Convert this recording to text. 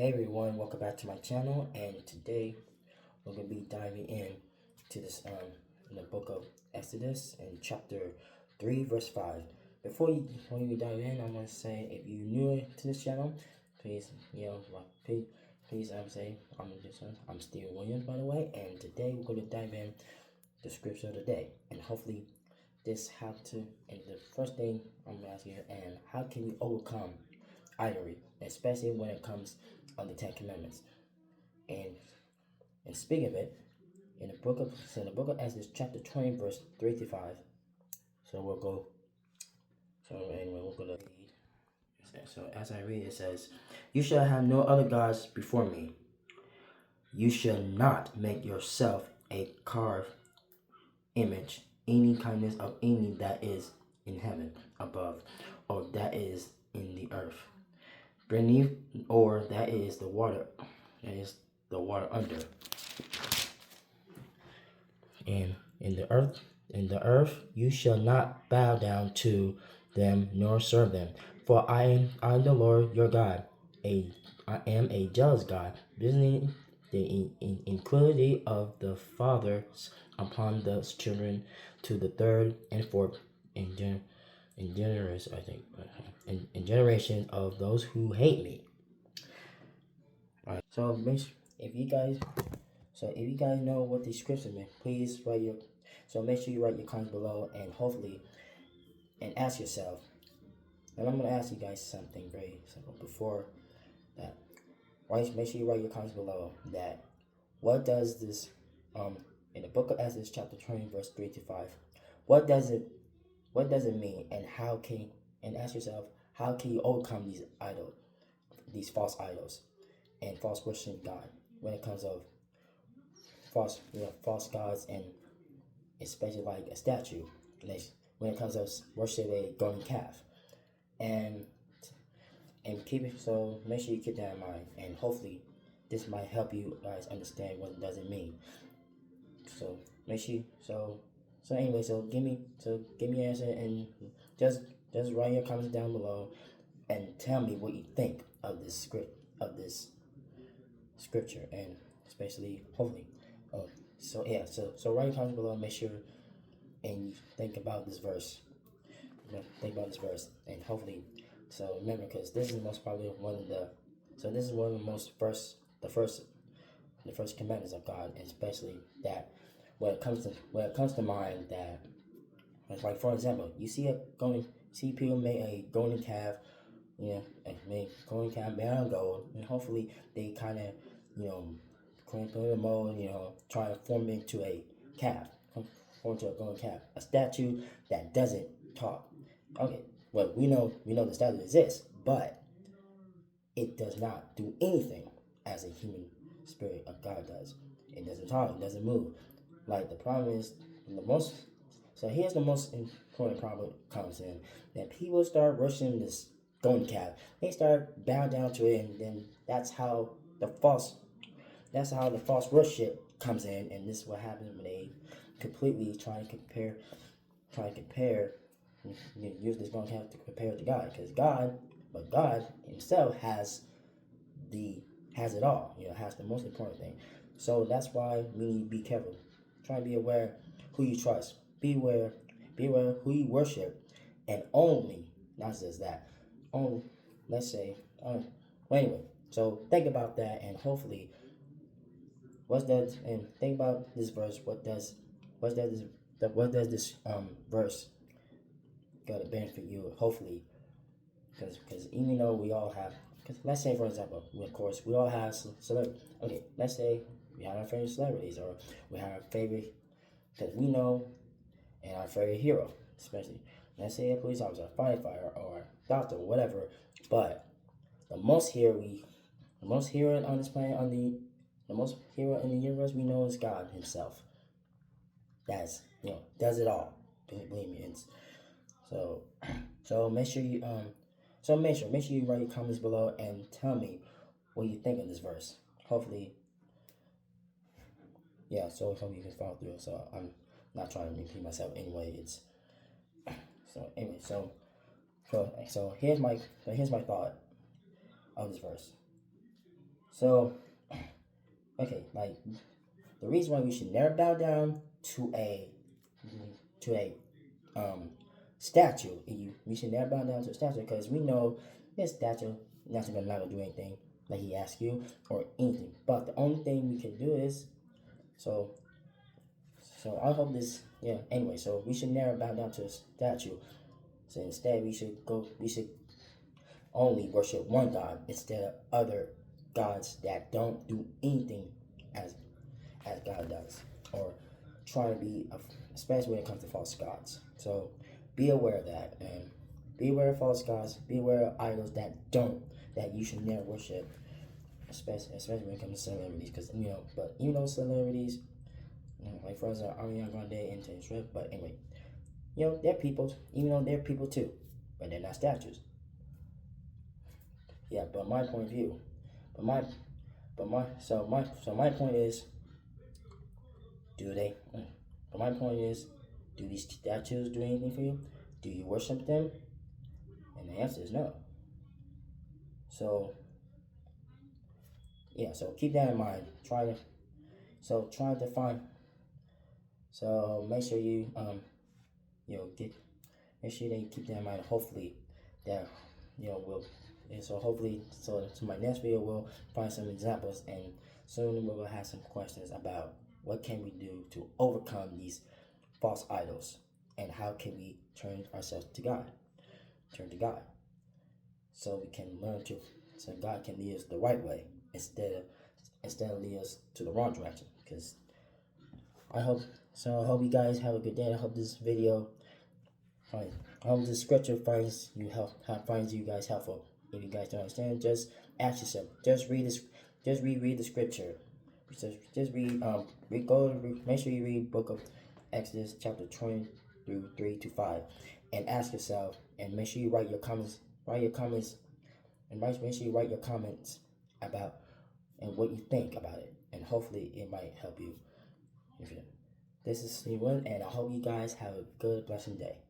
Hey everyone, welcome back to my channel, and today we're gonna be diving in to this in the book of Exodus in chapter 3 verse 5. Before you dive in, I'm gonna say if you're new to this channel, please say I'm Steve Williams, by the way, and today we're gonna dive in the scripture of the day, and hopefully this how to and the first thing I'm gonna ask you, and how can we overcome idolatry, especially when it comes on the Ten Commandments. And speaking of it, in the book of Exodus, chapter 20, verse 3 to 5. So we'll go. So anyway, we're gonna read. So as I read, it says, "You shall have no other gods before me. You shall not make yourself a carved image, any kindness of any that is in heaven above, or that is in the earth beneath, or that is the water under, and in the earth you shall not bow down to them nor serve them. For I am the Lord your God. I am a jealous God, visiting the iniquity of the fathers upon the children to the third and fourth in generation of those who hate me." Alright, so if you guys know what these scriptures mean, please make sure you write your comments below, and hopefully and ask yourself. And I'm gonna ask you guys something very simple before that. Make sure you write your comments below that what does this in the book of Exodus chapter 20 verse 3 to 5, what does it mean, and ask yourself, how can you overcome these false idols and false worshiping God when it comes of false gods, and especially like a statue, like when it comes to worship a golden calf, and make sure you keep that in mind, and hopefully this might help you guys understand what does it mean. So make sure give me your answer, and just write your comments down below and tell me what you think of this scripture, and especially hopefully so write your comments below, make sure and think about this verse. And hopefully, so remember, because this is most probably one of the first commandments of God, and especially that when it comes to mind, that like for example, you see people make a golden calf, made out of gold, and hopefully they kind of put in a mold, try to form it into a calf, form into a golden calf, a statue that doesn't talk. Okay, well, we know the statue exists, but it does not do anything as a human spirit of God does. It doesn't talk, it doesn't move. Like, the problem is, here's the most important problem comes in, that people start worshiping this golden calf. They start bowing down to it, and then that's how the false worship comes in, and this is what happens when they completely try to compare, use this golden calf to compare to God, because God himself has it all, has the most important thing. So that's why we need to be careful. Try to be aware who you trust. Be aware who you worship, and only, not just that, only, let's say, well, anyway, so think about that, and hopefully, think about this verse. What does this verse gonna benefit you? Hopefully, because even though we all have, because let's say for example, we all have celebrities. Okay, let's say we have our favorite celebrities, or we have our favorite, because we know, and our favorite hero, especially. Let's say a police officer, a firefighter, or doctor, whatever. But the most hero on this planet, the most hero in the universe we know is God himself. That's does it all. Believe me. So make sure you write your comments below and tell me what you think of this verse. Hopefully, so hope you can follow through. So I'm not trying to repeat myself anyway. So here's my thought of this verse. So, okay, like the reason why we should never bow down to a statue. We should never bow down to a statue because we know this statue not gonna do anything like he asks you or anything. But the only thing we can do is so I hope this anyway, so we should never bow down to a statue. So instead we should only worship one God instead of other gods that don't do anything as God does, or try to be, especially when it comes to false gods. So be aware of that, and be aware of false gods. Be aware of idols that you should never worship, especially when it comes to celebrities. Because but celebrities, like for instance, Ariana Grande and Taylor Swift. But anyway, they're people. Even though they're people too, but they're not statues. Yeah, but my point of view, but my, my point is, do they? But my point is, do these statues do anything for you? Do you worship them? And the answer is no. So yeah, so keep that in mind. Try to find. So make sure you get make sure that you keep that in mind. Hopefully that will. And so hopefully, to my next video, we'll find some examples, and soon we will have some questions about what can we do to overcome these false idols, and how can we turn ourselves to God, so we can so God can lead us the right way instead of lead us to the wrong direction. Because I hope you guys have a good day. I hope this video, I hope this scripture finds you guys helpful. If you guys don't understand, just ask yourself. Just reread the scripture. Just make sure you read book of Exodus chapter 20 through 3 to 5, and ask yourself, and make sure you write your comments. Make sure you write your comments about and what you think about it, and hopefully it might help you. This is Steven, and I hope you guys have a good, blessed day.